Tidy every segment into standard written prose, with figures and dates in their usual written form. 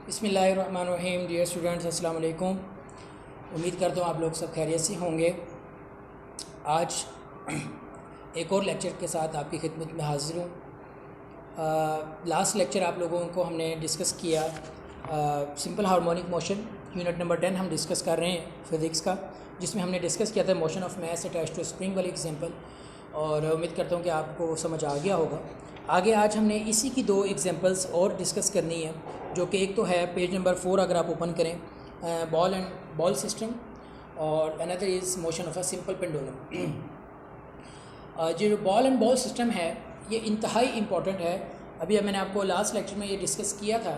बिस्मिल्लाहिर्रहमानिर्रहीम। Dear students, अस्सलाम वालेकुम। उम्मीद करता हूँ आप लोग सब खैरियत से होंगे। आज एक और लेक्चर के साथ आपकी खिदमत में हाज़िर हूँ। लास्ट लेक्चर आप लोगों को हमने डिस्कस किया simple harmonic motion, unit number 10 हम डिस्कस कर रहे हैं फिज़िक्स का, जिसमें हमने डिस्कस किया था motion of mass attached to spring वाली एग्जांपल, और उम्मीद करता हूँ कि आपको समझ आ गया होगा। आगे आज हमने इसी की दो एग्जांपल्स और डिस्कस करनी है, जो कि एक तो है पेज नंबर 4 अगर आप ओपन करें, बॉल एंड बॉल सिस्टम, और another is motion of a simple pendulum. जो बॉल एंड बॉल सिस्टम है ये इंतहाई इम्पॉर्टेंट है। अभी मैंने आपको लास्ट लेक्चर में ये डिस्कस किया था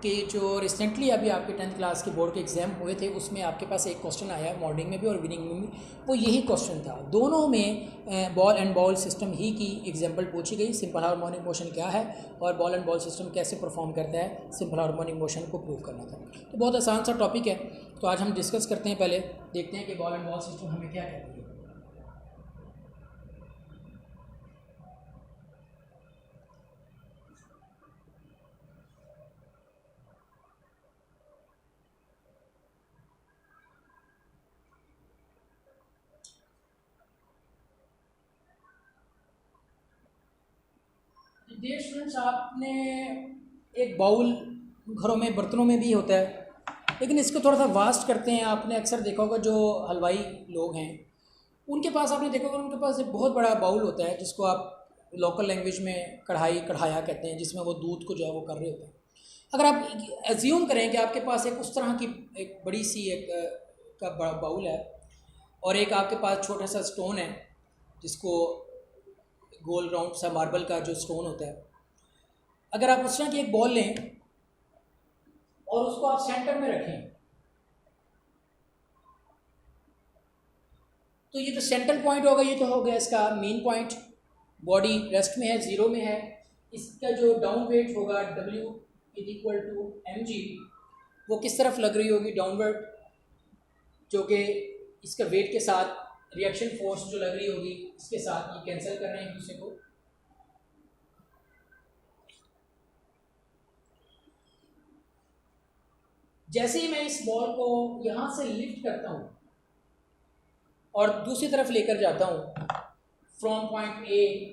कि जो रिसेंटली अभी आपके 10th क्लास के बोर्ड के एग्ज़ाम हुए थे, उसमें आपके पास एक क्वेश्चन आया मॉर्निंग में भी और इवनिंग में भी, वो यही क्वेश्चन था। दोनों में बॉल एंड बॉल सिस्टम ही की एग्जांपल पूछी गई, सिंपल हार्मोनिक मोशन क्या है और बॉल एंड बॉल सिस्टम कैसे परफॉर्म करता है, सिंपल हार्मोनिक मोशन को प्रूव करना था। तो बहुत आसान सा टॉपिक है, तो आज हम डिस्कस करते हैं। पहले देखते हैं कि बॉल एंड बॉल सिस्टम हमें क्या कहती है। डियर स्टूडेंट्स, आपने एक बाउल घरों में बर्तनों में भी होता है, लेकिन इसको थोड़ा सा वास्ट करते हैं। आपने अक्सर देखा होगा जो हलवाई लोग हैं उनके पास, आपने देखा होगा उनके पास एक बहुत बड़ा बाउल होता है, जिसको आप लोकल लैंग्वेज में कढ़ाया कहते हैं, जिसमें वो दूध को जो है वो कर रहे होते हैं। अगर आप एज्यूम करें कि आपके पास एक उस तरह की एक बड़ी सी एक का बड़ा बाउल है और एक आपके पास छोटा सा स्टोन है, जिसको गोल राउंड सा मार्बल का जो स्टोन होता है, अगर आप उस तरह की एक बॉल लें और उसको आप सेंटर में रखें, तो ये तो सेंट्रल पॉइंट होगा, ये तो हो गया इसका मेन पॉइंट। बॉडी रेस्ट में है, ज़ीरो में है। इसका जो डाउन वेट होगा W = mg, वो किस तरफ लग रही होगी, डाउनवर्ड, जो कि इसका वेट के साथ रिएक्शन फोर्स जो लग रही होगी इसके साथ, ये कैंसिल कर रहे हैं एक दूसरे को। जैसे ही मैं इस बॉल को यहाँ से लिफ्ट करता हूँ और दूसरी तरफ लेकर जाता हूँ फ्रॉम पॉइंट ए,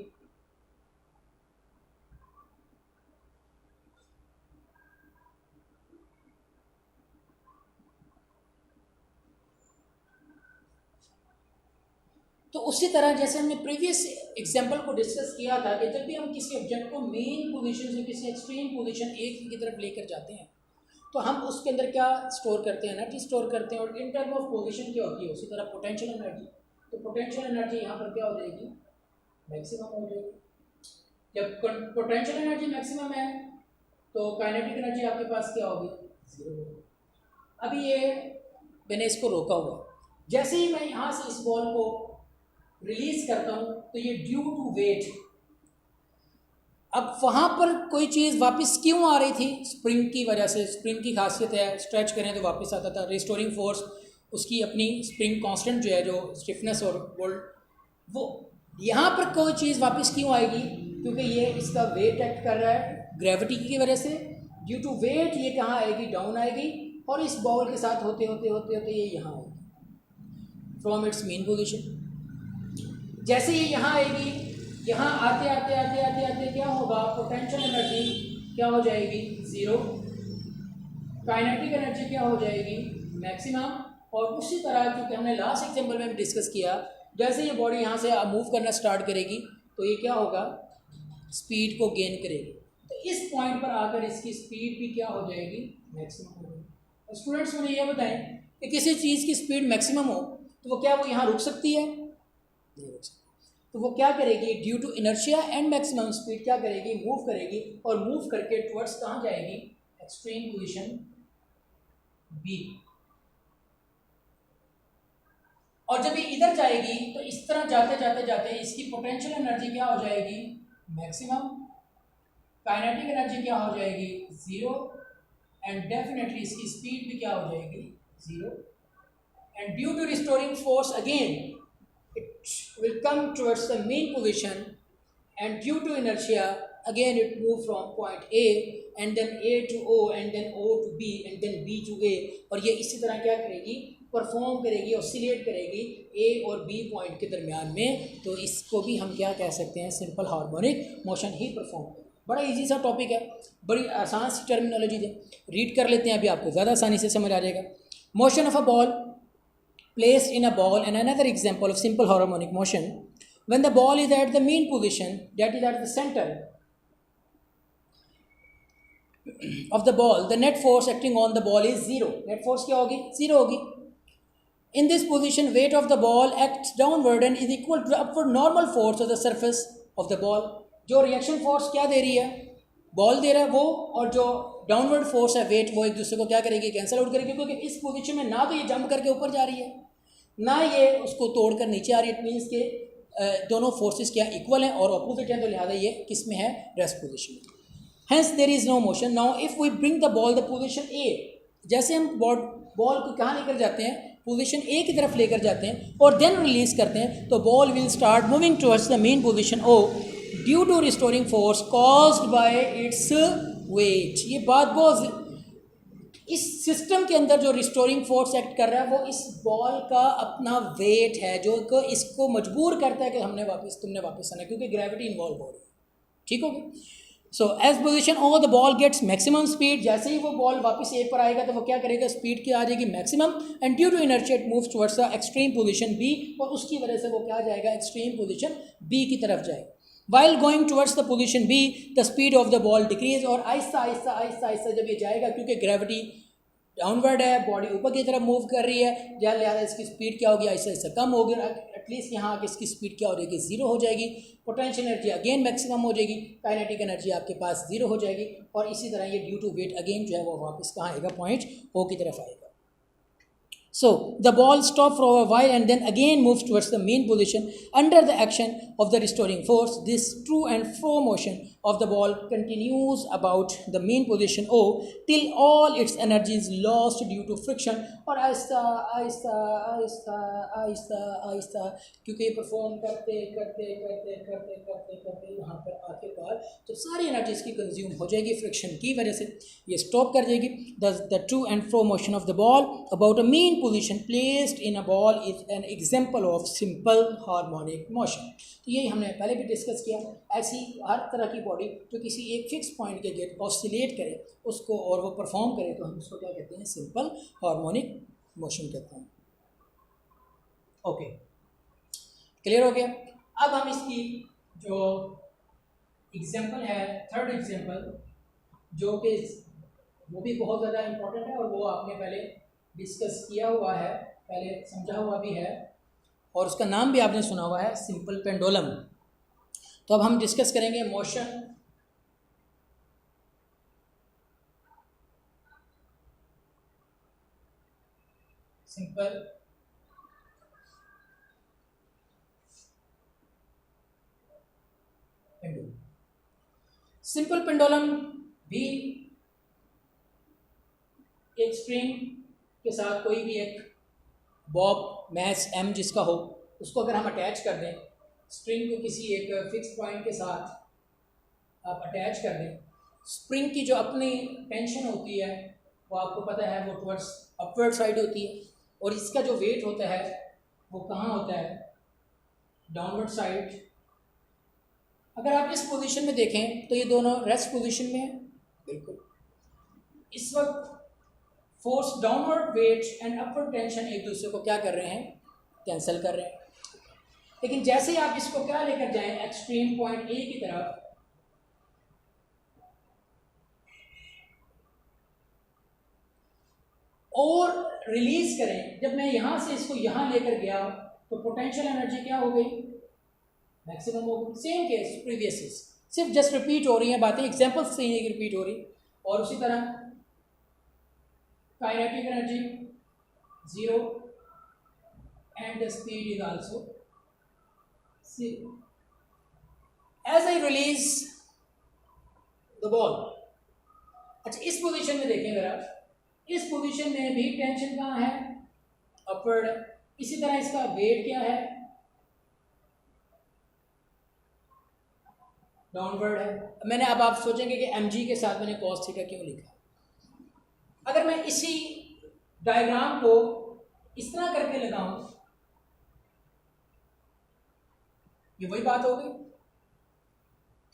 तो उसी तरह जैसे हमने प्रीवियस एग्जांपल को डिस्कस किया था कि जब भी हम किसी ऑब्जेक्ट को मेन पोजीशन से किसी एक्सट्रीम पोजीशन ए की तरफ लेकर जाते हैं, तो हम उसके अंदर क्या स्टोर करते हैं, एनर्जी स्टोर करते हैं। और इन टर्म ऑफ पोजीशन क्या होती है, उसी तरह पोटेंशियल एनर्जी। तो पोटेंशियल एनर्जी यहाँ पर क्या हो जाएगी, मैक्सिमम हो जाएगी। जब पोटेंशियल एनर्जी मैक्सिमम है तो काइनेटिक एनर्जी आपके पास क्या होगी, जीरो होगी। अभी ये मैंने इसको रोका हुआ, जैसे ही मैं यहाँ से इस बॉल को रिलीज करता हूँ तो ये ड्यू टू वेट, अब वहाँ पर कोई चीज़ वापस क्यों आ रही थी, स्प्रिंग की वजह से। स्प्रिंग की खासियत है, स्ट्रेच करें तो वापस आता था। रिस्टोरिंग फोर्स उसकी अपनी स्प्रिंग कांस्टेंट जो है, जो स्टिफनेस और बोल्ट, वो यहाँ पर कोई चीज़ वापस क्यों आएगी, क्योंकि ये इसका वेट एक्ट कर रहा है ग्रेविटी की वजह से। ड्यू टू वेट ये कहाँ आएगी, डाउन आएगी, और इस बॉल के साथ होते होते होते होते ये यहाँ आएगी फ्रॉम इट्स मेन पोजिशन। जैसे ये यहाँ आएगी, यहाँ आते आते आते आते आते क्या होगा, पोटेंशियल एनर्जी क्या हो जाएगी, ज़ीरो। काइनेटिक एनर्जी क्या हो जाएगी, मैक्सिमम। और उसी तरह क्योंकि हमने लास्ट एग्जांपल में भी डिस्कस किया, जैसे ये बॉडी यहाँ से मूव करना स्टार्ट करेगी तो ये क्या होगा, स्पीड को गेन करेगी। तो इस पॉइंट पर आकर इसकी स्पीड भी क्या हो जाएगी, मैक्सिमम हो जाएगी। स्टूडेंट्स मुझे ये बताएं कि किसी चीज़ की स्पीड मैक्सिमम हो तो वो क्या वो यहाँ रुक सकती है, नहीं रुक सकती। तो वो क्या करेगी, due to inertia and maximum speed क्या करेगी, मूव करेगी, और मूव करके टुवर्ड्स कहाँ जाएगी, एक्सट्रीम पोजीशन बी। और जब ये इधर जाएगी तो इस तरह जाते जाते जाते इसकी पोटेंशियल एनर्जी क्या हो जाएगी, मैक्सिमम। काइनेटिक एनर्जी क्या हो जाएगी, ज़ीरो, एंड डेफिनेटली इसकी स्पीड भी क्या हो जाएगी, zero. And due to restoring force again it will come towards the main position, and due to inertia again it move from point A and then A to O and then O to B and then B to A, और ये इसी तरह क्या करेगी, perform करेगी, oscillate करेगी ए और B point के दरमियान में, तो इसको भी हम क्या कह सकते हैं, सिंपल हार्मोनिक मोशन ही परफॉर्म करेगी। बड़ा इजी सा टॉपिक है, बड़ी आसान सी टर्मिनोलॉजी है, रीड कर लेते हैं अभी, आपको ज़्यादा आसानी से समझ आ जाएगा। Motion of a ball placed in a ball, and another example of simple harmonic motion, when the ball is at the mean position, that is at the center of the ball, the net force acting on the ball is zero. Net force क्या होगी, zero होगी. In this position, weight of the ball acts downward and is equal to the upward normal force of the surface of the ball. जो reaction force क्या दे रही है, ball दे रहा है वो, और जो डाउनवर्ड फोर्स है वेट, वो एक दूसरे को क्या करेगी, कैंसिल आउट करेगी, क्योंकि इस पोजीशन में ना तो ये जंप करके ऊपर जा रही है, ना ये उसको तोड़कर नीचे आ रही है। इट मीन्स के दोनों फोर्सेस क्या इक्वल हैं और अपोजिट हैं, तो लिहाजा ये किस में है, रेस्ट पोजीशन में। Hence there is no motion. Now if we bring the ball the position A, जैसे हम बॉल को कहाँ लेकर जाते हैं, पोजीशन ए की तरफ लेकर जाते हैं और देन रिलीज करते हैं, तो ball will start moving towards the mean position O due to restoring force caused by its weight. ये बात बहुत, इस सिस्टम के अंदर जो रिस्टोरिंग फोर्स एक्ट कर रहा है वो इस बॉल का अपना वेट है, जो इसको मजबूर करता है कि तुमने वापस आना, क्योंकि ग्रेविटी इन्वॉल्व हो रही है। ठीक हो गया। So as position O the ball gets maximum speed, जैसे ही वो बॉल वापस ए पर आएगा तो वो क्या करेगा, स्पीड की आ जाएगी maximum, and due to inertia it moves towards the extreme position B, और उसकी वजह से वो क्या जाएगा, एक्सट्रीम पोजीशन बी की तरफ जाएगा। While going towards the position B, the speed of the ball decrease, और आहिस्ता आहिस्ता आहिस्ता आहिस्ता जब ये जाएगा, क्योंकि ग्रेविटी डाउनवर्ड है, बॉडी ऊपर की तरफ मूव कर रही है, जहाँ लिहाजा इसकी स्पीड क्या होगी, आहिस्ता आहिस्ता कम होगी, एटलीस्ट यहाँ आके इसकी स्पीड क्या हो जाएगी, जीरो हो जाएगी। पोटेंशियल एनर्जी अगेन मैक्सिमम हो जाएगी, काइनेटिक एनर्जी आपके पास जीरो हो जाएगी, और इसी तरह ये ड्यू टू वेट अगेन जो है वो वापस कहाँ आएगा, पॉइंट ओ की तरफ आएगा। So the ball stops for a while and then again moves towards the main position under the action of the restoring force. This to and fro motion of the ball continues about the main position O till all its energy is lost due to friction, और आहिस्ता आहिस्ता आहिस्ता आहिस्ता आहिस्ता, क्योंकि perform करते करते करते करते करते करते यहाँ पर आखिरकार तो सारी एनर्जी इसकी कंज्यूम हो जाएगी फ्रिक्शन की वजह से, ये स्टॉप कर जाएगी। The two and fro motion of the ball about a mean position placed in a ball is an example of simple harmonic motion। तो यही हमने पहले भी डिस्कस किया। ऐसी हर तरह की बॉडी जो किसी एक फिक्स पॉइंट के गेट ऑसिलेट करे उसको और वो परफॉर्म करे, तो हम उसको क्या कहते हैं, सिंपल हार्मोनिक मोशन कहते हैं। ओके, क्लियर हो गया। अब हम इसकी जो एग्जाम्पल है, थर्ड एग्जाम्पल, जो कि वो भी बहुत ज़्यादा इम्पोर्टेंट है और वो आपने पहले डिस्कस किया हुआ है, पहले समझा हुआ भी है, और उसका नाम भी आपने सुना हुआ है, सिंपल पेंडुलम। तो अब हम डिस्कस करेंगे motion simple pendulum. Simple pendulum भी एक स्ट्रिंग के साथ कोई भी एक बॉब, मैच, एम जिसका हो, उसको अगर हम अटैच कर दें, स्प्रिंग को किसी एक फिक्स पॉइंट के साथ आप अटैच कर दें, स्प्रिंग की जो अपनी टेंशन होती है वो आपको पता है वो टुवर्ड्स अपवर्ड साइड होती है, और इसका जो वेट होता है वो कहाँ होता है, डाउनवर्ड साइड। अगर आप इस पोजीशन में देखें तो ये दोनों रेस्ट पोजीशन में है, बिल्कुल। इस वक्त force, downward weight and upward tension एक दूसरे को क्या कर रहे हैं, कैंसिल कर रहे हैं। लेकिन जैसे ही आप इसको क्या लेकर जाएं, एक्सट्रीम पॉइंट ए की तरफ, और रिलीज करें, जब मैं यहां से इसको यहां लेकर गया तो पोटेंशियल एनर्जी क्या हो गई, मैक्सिमम हो गई। सेम केस प्रीवियस, सिर्फ जस्ट रिपीट हो रही हैं बातें, एग्जांपल्स से ही रिपीट हो रही। और उसी तरह kinetic energy zero and the speed is also zero. As I release the ball, अच्छा इस पोजीशन में देखें जरा, इस पोजीशन में भी टेंशन कहाँ है, अपवर्ड। इसी तरह इसका वेट क्या है, डाउनवर्ड है। मैंने अब आप सोचेंगे कि mg के साथ मैंने cos थीटा क्यों लिखा। अगर मैं इसी डायग्राम को इस तरह करके लगाऊं, ये वही बात हो गई।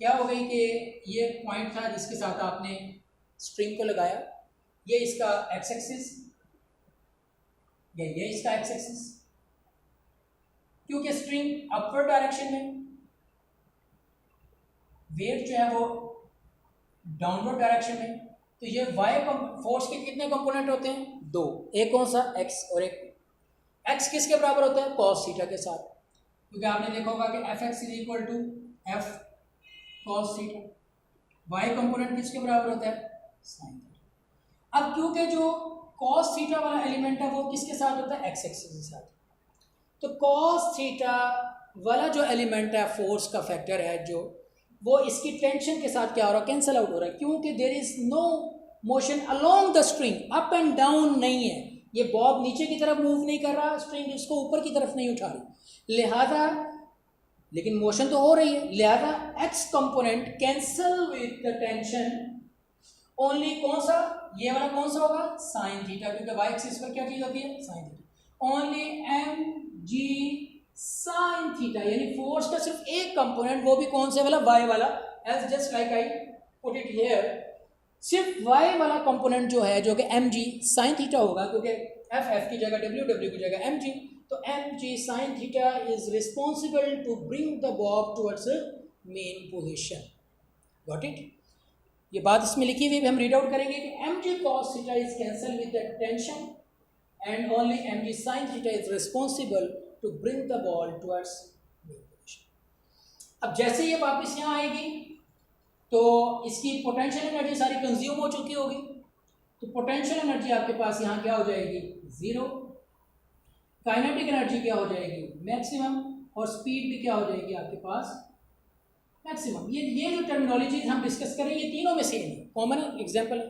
क्या हो गई कि ये पॉइंट था जिसके साथ आपने स्ट्रिंग को लगाया, ये इसका एक्स एक्सिस, ये इसका एक्स एक्सिस, क्योंकि स्ट्रिंग अपवर्ड डायरेक्शन में, वेट जो है वो डाउनवर्ड डायरेक्शन में, तो ये वाई फोर्स के कितने कंपोनेंट होते हैं? दो। एक कौन सा? एक्स, और एक एक्स किसके बराबर होता है? कॉस थीटा के साथ, क्योंकि आपने देखा होगा कि F X is equal to F cos theta. Y component किसके बराबर होता है? Sine theta. अब क्योंकि जो कॉस थीटा वाला एलिमेंट है वो किसके साथ होता है? एक्स एक्सिस के साथ। तो कॉस थीटा वाला जो एलिमेंट है, फोर्स का फैक्टर है जो, वो इसकी टेंशन के साथ क्या हो रहा है? कैंसिल आउट हो रहा है, क्योंकि there is no motion along the string, up and down नहीं है। ये बॉब नीचे की तरफ मूव नहीं कर रहा, स्ट्रिंग इसको ऊपर की तरफ नहीं उठा रही, लिहाजा, लेकिन मोशन तो हो रही है, लिहाजा X component cancel with the tension only. कौन सा? ये वाला कौन सा होगा? साइन थीटा, क्योंकि वाई एक्सिस पर क्या चीज होती है? Sine theta. Only M G sine theta, यानी फोर्स का सिर्फ एक कंपोनेंट, वो भी कौन से वाला? वाई वाला। As just like I put it here, सिर्फ वाई वाला कंपोनेंट जो है, जो कि एम जी साइन थीटा होगा, क्योंकि एफ एफ की जगह डब्ल्यू, डब्ल्यू की जगह एम जी, तो M G sine theta is responsible to bring the bob towards mean position. Got it? ये बात इसमें लिखी हुई, हम रीड आउट करेंगे कि M G cos theta is cancel with the tension and only mg sin theta is responsible to bring the ball towards main position. अब जैसे ये वापस यहाँ आएगी तो इसकी पोटेंशियल एनर्जी सारी कंज्यूम हो चुकी होगी, तो पोटेंशियल एनर्जी आपके पास यहाँ क्या हो जाएगी? जीरो। काइनेटिक एनर्जी क्या हो जाएगी? मैक्सिमम। और स्पीड भी क्या हो जाएगी आपके पास? मैक्सिमम। ये जो टर्मिनोलॉजी हम डिस्कस करें ये तीनों में सेम है, कॉमन एग्जाम्पल है।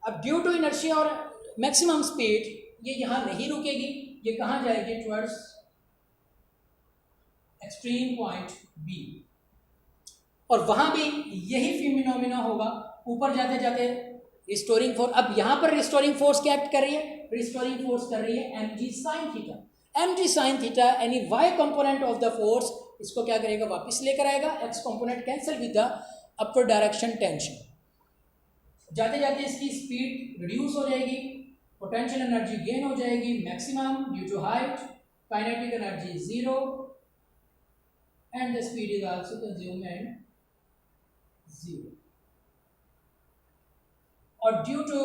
अब ड्यू टू इनर्शिया और मैक्सिमम स्पीड ये यहाँ नहीं रुकेगी, ये कहाँ जाएगी? टुवर्ड्स एक्सट्रीम पॉइंट बी, और वहाँ भी यही फिनोमेना होगा। ऊपर जाते जाते रिस्टोरिंग फोर्स, अब यहाँ पर रिस्टोरिंग फोर्स क्या एक्ट कर रही है? रिस्टोरिंग फोर्स कर रही है M G sine theta. M G sine theta यानी Y component of the force, इसको क्या करेगा? वापस लेकर आएगा। X component cancel with the upward direction tension. जाते जाते इसकी स्पीड रिड्यूस हो जाएगी, पोटेंशियल एनर्जी गेन हो जाएगी maximum due to height, kinetic energy zero, and the speed is also consumed and zero. और ड्यू टू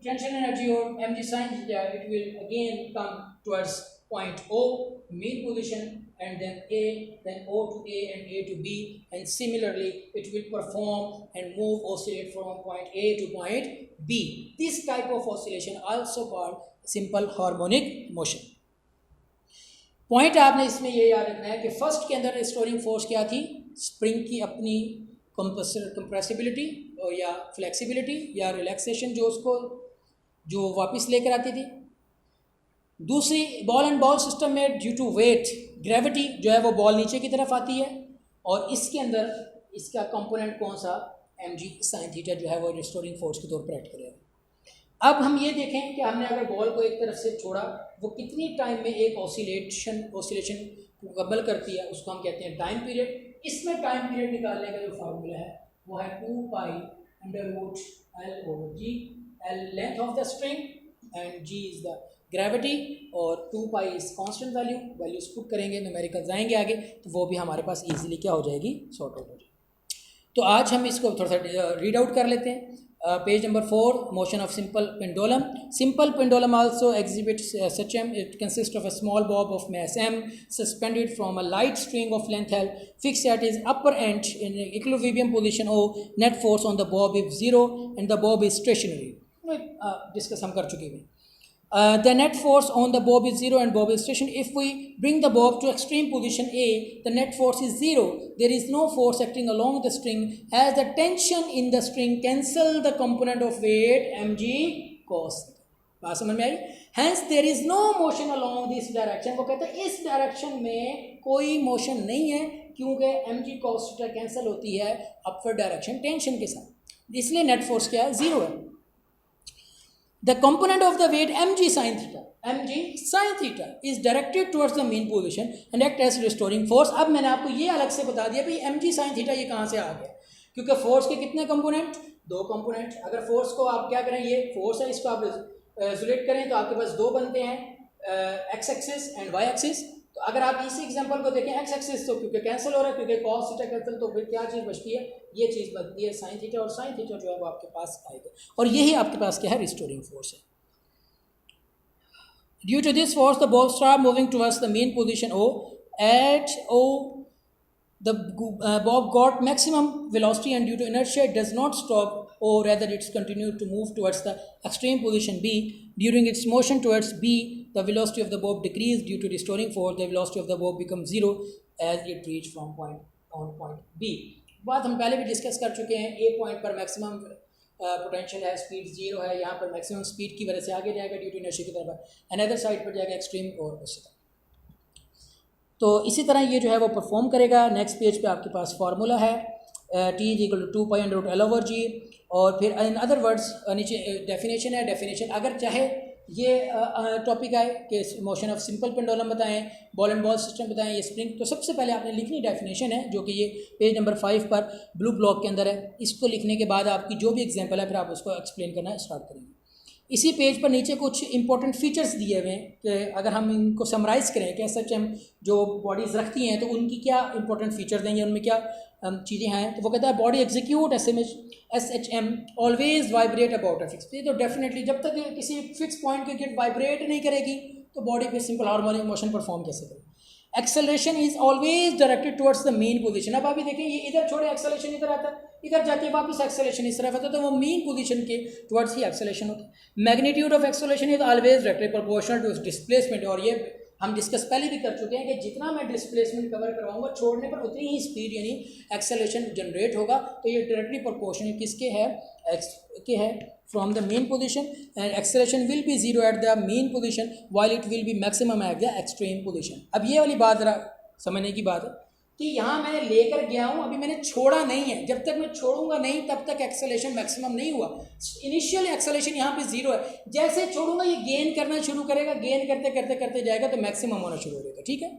टेंशन एनर्जी और M G sine theta it will again come towards point O mean position, and then A, then O to A and A to B, and similarly it will perform and move, oscillate from point A to point B. This type of oscillation also called simple harmonic motion. Point आपने इसमें ये याद रखना है कि first के अंदर restoring force क्या थी? स्प्रिंग की अपनी कंप्रेसिबिलिटी या फ्लेक्सिबिलिटी या रिलैक्सेशन जो उसको जो वापस लेकर आती थी। दूसरी, बॉल एंड बॉल सिस्टम में ड्यू टू वेट, ग्रेविटी जो है वो बॉल नीचे की तरफ आती है, और इसके अंदर इसका कंपोनेंट कौन सा? एम जी साइन थीटा जो है वो रिस्टोरिंग फोर्स के तौर पर एक्ट करेगा। अब हम ये देखें कि हमने अगर बॉल को एक तरफ से छोड़ा, वो कितनी टाइम में एक ऑसिलेशन मुकम्मल करती है, उसको हम कहते हैं टाइम पीरियड। इसमें टाइम पीरियड निकालने का जो फार्मूला है वो है 2 pi under root L over G. L length of the string and G is the gravity, और 2 pi is constant value. Values put करेंगे, न्यूमेरिकल्स आएंगे आगे, तो वो भी हमारे पास इजीली क्या हो जाएगी? सॉर्ट आउट हो जाएगी। तो आज हम इसको थोड़ा सा रीड आउट कर लेते हैं। Page number 4, motion of simple pendulum. Simple pendulum also exhibits such it consists of a small bob of mass m suspended from a light string of length L fixed at its upper end in equilibrium position O. Net force on the bob is 0 and the bob is stationary. Discuss हम कर चुके हैं। The net force on the bob is 0 and bob is stationary. If we bring the bob to extreme position A, the net force is 0. There is no force acting along the string as the tension in the string cancel the component of weight mg cos. बात समझ में आई? Hence there is no motion along this direction, वो कहते हैं इस direction में कोई मोशन नहीं है क्योंकि mg cos थीटा कैंसिल होती है अपवर्ड डायरेक्शन टेंशन के साथ, इसलिए नेट फोर्स क्या है, जीरो है। The component of the weight mg sin theta is directed towards the mean position and act as restoring force। अब मैंने आपको ये अलग से बता दिया भाई mg sin theta ये कहाँ से आ गया, क्योंकि फोर्स के कितने कंपोनेंट, दो कंपोनेंट। अगर फोर्स को आप क्या करें, ये फोर्स है, इसको आप रिजोलेट करें तो आपके पास दो बनते हैं, X axis and Y axis. तो अगर आप इसी एग्जांपल को देखें, एक्स एक्सिस तो क्योंकि कैंसिल हो रहा है, क्योंकि cos थीटा कैंसिल, तो फिर क्या चीज़ बचती है, ये चीज़ बनती है sin थीटा, और sin थीटा जो है वो आपके पास आएगा, और यही आपके पास क्या है, रिस्टोरिंग फोर्स है। Due to this force, the bob start moving towards the mean position O. At O, the bob got maximum velocity, and due to inertia, it does not stop O, rather it's continued to move towards the extreme position B. During its motion towards B, the velocity of the bob decreased. Due to restoring force, the velocity of the bob becomes zero as it reached from point B. बात हम पहले भी discuss कर चुके हैं, ए point पर maximum potential है, speed zero है, यहाँ पर मैक्सिमम स्पीड की वजह से आगे जाएगा ड्यू टू इनर्शिया की तरफ, अनदर साइड पर जाएगा एक्सट्रीम, और उसी तरह। तो इसी तरह ये जो है वो परफॉर्म करेगा। नेक्स्ट पेज पे आपके पास फार्मूला है T = 2π/L/g, और फिर इन अदर वर्ड्स नीचे डेफिनेशन है। डेफिनेशन अगर चाहे ये टॉपिक आए कि मोशन ऑफ सिंपल पेंडुलम बताएं, बॉल एंड बॉल सिस्टम बताएं, ये स्प्रिंग, तो सबसे पहले आपने लिखनी डेफिनेशन है, जो कि ये पेज नंबर 5 पर ब्लू ब्लॉक के अंदर है। इसको लिखने के बाद आपकी जो भी एग्जांपल है फिर आप उसको एक्सप्लेन करना स्टार्ट करेंगे। इसी पेज पर नीचे कुछ इंपॉर्टेंट फीचर्स दिए हुए हैं कि अगर हम इनको समराइज़ करें कि एस एच एम जो बॉडीज़ रखती हैं तो उनकी क्या इंपॉर्टेंट फीचर देंगे, उनमें क्या चीज़ें हैं। तो वो कहता है body execute S H am always vibrate about a fix. तो डेफिनेटली जब तक किसी फिक्स पॉइंट के गिट वाइब्रेट नहीं करेगी तो बॉडी पे सिंपल हार्मोनिक मोशन परफॉर्म कैसे करेगी। Acceleration is always directed towards the mean position. अब अभी देखें ये इधर छोड़े एक्सेलरेशन इधर आता है, इधर जाती है वापस एक्सेलरेशन इस तरफ आता है, तो वो मेन पोजीशन के टुवर्ड्स ही एक्सेलरेशन होता है। Magnitude of acceleration is always directly proportional to displacement, और ये हम डिस्कस पहले भी कर चुके हैं कि जितना मैं डिस्प्लेसमेंट कवर करवाऊंगा छोड़ने पर उतनी ही स्पीड यानी एक्सेलरेशन जनरेट होगा। तो ये डायरेक्टली प्रोपोर्शनल किसके है, एक्स के है from the mean position, and acceleration will be zero at the mean position while it will be maximum at the extreme position. अब ये वाली बात जरा समझने की बात है कि यहाँ मैंने लेकर गया हूँ, अभी मैंने छोड़ा नहीं है, जब तक मैं छोड़ूंगा नहीं तब तक एक्सेलरेशन मैक्सिमम नहीं हुआ। इनिशियल एक्सेलरेशन यहाँ पे जीरो है, जैसे छोड़ूंगा ये गेन करना शुरू करेगा, गेन करते करते करते जाएगा तो मैक्सिमम होना शुरू हो जाएगा। ठीक है,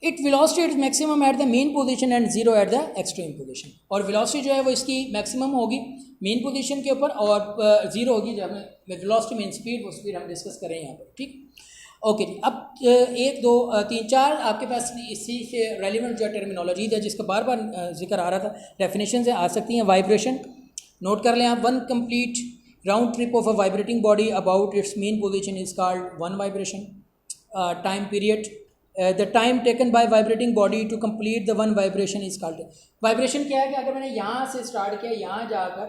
it velocity is maximum at the mean position and zero at the extreme position. और वेलोसिटी जो है वो इसकी मैक्सिमम होगी मेन पोजीशन के ऊपर और जीरो होगी जब हमें वेलोसिटी मेन स्पीड, वो स्पीड हम डिस्कस करें यहाँ पर। ठीक, ओके जी। अब 1 2 3 4 आपके पास इसी से रेलिवेंट जो टर्मिनोलॉजी है जिसका बार बार जिक्र आ रहा था, डेफिनेशन से आ सकती हैं। वाइब्रेशन नोट कर लें आप, 1 complete round trip of a vibrating body about its mean position is called 1 vibration. Time period, the time taken by vibrating body to complete the 1 vibration is called. Vibration क्या है कि अगर मैंने यहाँ से स्टार्ट किया, यहाँ जाकर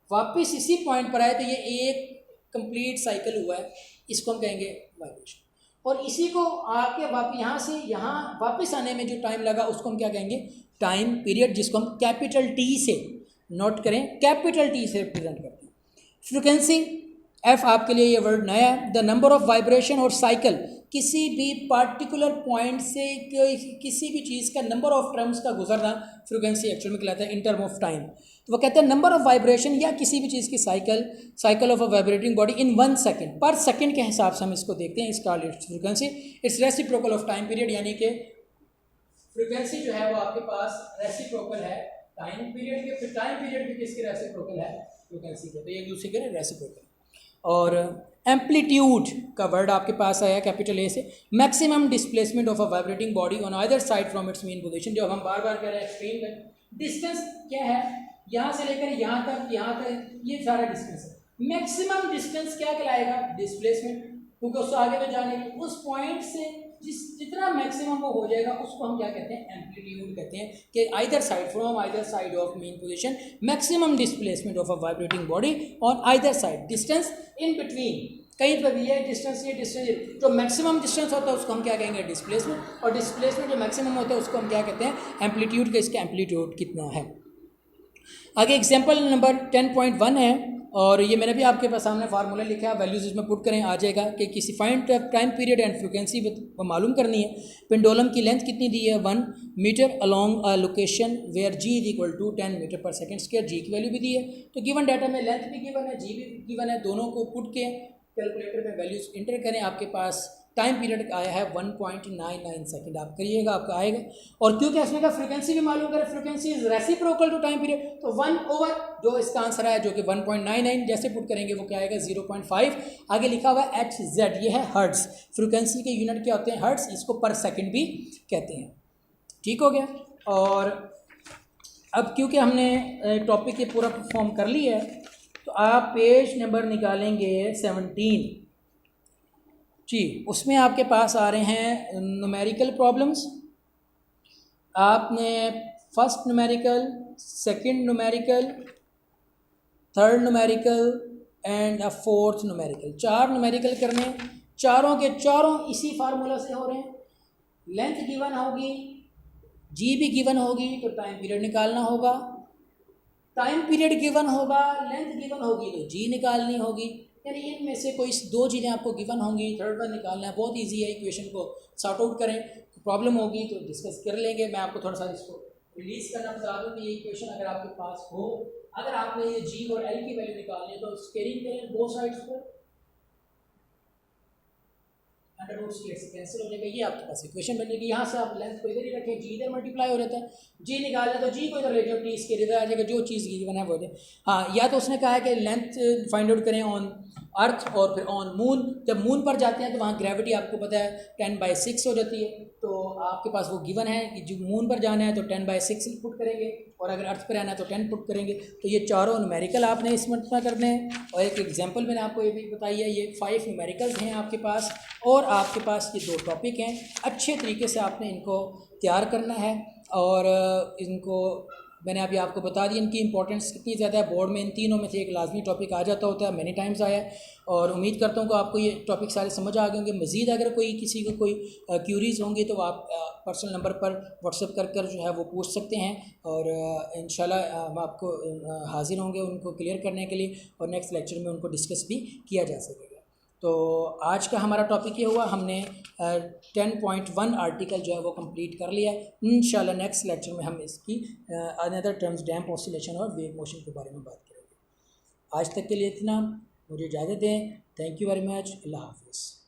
वापस इसी पॉइंट पर आए तो ये एक कंप्लीट साइकिल हुआ है, इसको हम कहेंगे वाइब्रेशन। और इसी को आके यहाँ से यहाँ वापस आने में जो टाइम लगा उसको हम क्या कहेंगे, टाइम पीरियड, जिसको हम कैपिटल टी से नोट करें, कैपिटल टी से रिप्रेजेंट करते हैं। फ्रीक्वेंसी एफ आपके लिए ये वर्ड नया है। द नंबर ऑफ वाइब्रेशन और साइकिल, किसी भी पार्टिकुलर पॉइंट से किसी भी चीज़ का नंबर ऑफ टर्म्स का गुजरना फ्रीक्वेंसी एक्चुअल में कहलाता है इन टर्म ऑफ टाइम। तो वो कहते हैं नंबर ऑफ वाइब्रेशन या किसी भी चीज़ की cycle of a vibrating body in 1 second, पर सेकेंड के हिसाब से हम इसको देखते हैं। इसका frequency it's reciprocal of time period, यानी कि फ्रीक्वेंसी जो है वो आपके पास रेसिप्रोकल है टाइम पीरियड के। फिर टाइम पीरियड भी किसके रेसिप्रोकल है, फ्रीक्वेंसी के, तो एक दूसरे के रेसिप्रोकल। और एम्पलीट्यूड का वर्ड आपके पास आया कैपिटल ए से। Maximum displacement of a vibrating body on either side from its mean position, जो हम बार बार कह रहे हैं एक्सट्रीम है। डिस्टेंस क्या है, यहाँ से लेकर यहाँ तक ये सारा डिस्टेंस है। मैक्सिमम डिस्टेंस क्या कहलाएगा, डिस्प्लेसमेंट, क्योंकि उससे आगे में जाने की उस पॉइंट से जितना मैक्सिमम वो हो जाएगा उसको हम क्या कहते हैं, एम्पलीट्यूड कहते हैं। कि either side from either side of main position, maximum displacement of a vibrating body on either side, distance in between, कहीं पर भी ये डिस्टेंस जो मैक्सिमम डिस्टेंस होता है उसको हम क्या कहेंगे, डिस्प्लेसमेंट, और डिस्प्लेसमेंट जो मैक्सिमम होता है उसको हम क्या कहते हैं, एम्पलीट्यूड। का इसका एम्पलीट्यूड कितना है। आगे एग्जांपल नंबर 10.1 है, और ये मैंने भी आपके पास सामने फार्मूला लिखा है, वैल्यूज इसमें पुट करें आ जाएगा कि किसी find time period and frequency को मालूम करनी है। पेंडुलम की लेंथ कितनी दी है 1 metre along a location where G is equal to 10 metre per second square. G की वैल्यू भी दी है, तो गिवन डाटा में लेंथ भी गिवन है, जी भी गिवन है, दोनों को पुट के कैलकुलेटर में वैल्यूज इंटर करें। आपके पास टाइम पीरियड आया है 1.99 सेकंड, आप करिएगा आपका आएगा। और क्योंकि इसने का फ्रीक्वेंसी भी मालूम करें, frequency is reciprocal to time period, तो 1 ओवर जो इसका आंसर है जो कि 1.99 जैसे पुट करेंगे वो क्या आएगा 0.5। आगे लिखा हुआ है एच जेड, ये है हर्ट्स। फ्रीक्वेंसी के यूनिट क्या होते हैं हर्ट्स, इसको पर सेकेंड भी कहते हैं। ठीक हो गया। और अब क्योंकि हमने टॉपिक ये पूरा परफॉर्म कर लिया है, तो आप पेज नंबर निकालेंगे 17 जी। उसमें आपके पास आ रहे हैं न्यूमेरिकल प्रॉब्लम्स। आपने first numerical, second numerical, third numerical and fourth numerical, 4 numerical करने। चारों के चारों इसी फार्मूला से हो रहे हैं। लेंथ गिवन होगी, जी भी गिवन होगी, तो टाइम पीरियड निकालना होगा। टाइम पीरियड गिवन होगा, लेंथ गिवन होगी, तो जी निकालनी होगी। यानी इनमें से कोई 2 चीज़ें आपको गिवन होंगी, थर्ड वन निकालना है। बहुत इजी है, इक्वेशन को सॉर्ट आउट करें। प्रॉब्लम होगी तो डिस्कस कर लेंगे। मैं आपको थोड़ा सा इसको रिलीज करना बता दूँ कि ये इक्वेशन अगर आपके पास हो, अगर आपने ये जी और एल की वैल्यू निकालनी है तो स्केलिंग करें दो साइड्स पर, अंडर रूट सी से कैंसिल हो जाएगा। ये आपके पास इक्वेशन बनेगी। यहाँ से आप लेंथ को इधर ही रखें, जी इधर मल्टीप्लाई हो जाता है, जी निकालना तो जी को इधर ले जाओ, टी स्केल इधर आ जाएगा, जो चीज़ गिवन है वो दे। हाँ, या तो उसने कहा है कि लेंथ फाइंड आउट करें ऑन अर्थ और फिर ऑन मून। जब मून पर जाते हैं तो वहाँ ग्रेविटी आपको पता है 10/6 हो जाती है, तो आपके पास वो गिवन है कि जो मून पर जाना है तो 10/6 पुट करेंगे, और अगर अर्थ पर आना है तो 10 पुट करेंगे। तो ये चारों न्यूमेरिकल आपने इस मंथ में करने हैं। और एक एग्जांपल मैंने आपको ये भी बताई है, ये 5 न्यूमेरिकल्स हैं आपके पास, और आपके पास ये 2 टॉपिक हैं। अच्छे तरीके से आपने इनको तैयार करना है, और इनको मैंने अभी आपको बता दिया इनकी इंपॉर्टेंस कितनी ज़्यादा है। बोर्ड में इन तीनों में से एक लाजमी टॉपिक आ जाता होता है, मैनी टाइम्स आया है। और उम्मीद करता हूँ कि आपको ये टॉपिक सारे समझ आ गए होंगे। मज़ीद अगर कोई किसी को कोई क्यूरीज़ होंगी तो आप पर्सनल नंबर पर व्हाट्सएप कर जो है वो पूछ सकते हैं, और इंशाल्लाह हम आपको हाजिर होंगे उनको क्लियर करने के लिए, और नेक्स्ट लेक्चर में उनको डिस्कस भी किया जा सकेगा। तो आज का हमारा टॉपिक ये हुआ, हमने 10.1 आर्टिकल जो है वो कंप्लीट कर लिया है। इंशाल्लाह नेक्स्ट लेक्चर में हम इसकी अनदर टर्म्स डैम्प ऑसिलेशन और वेव मोशन के बारे में बात करेंगे। आज तक के लिए इतना, मुझे इजाज़त दें। Thank you very much. Allah हाफिज़।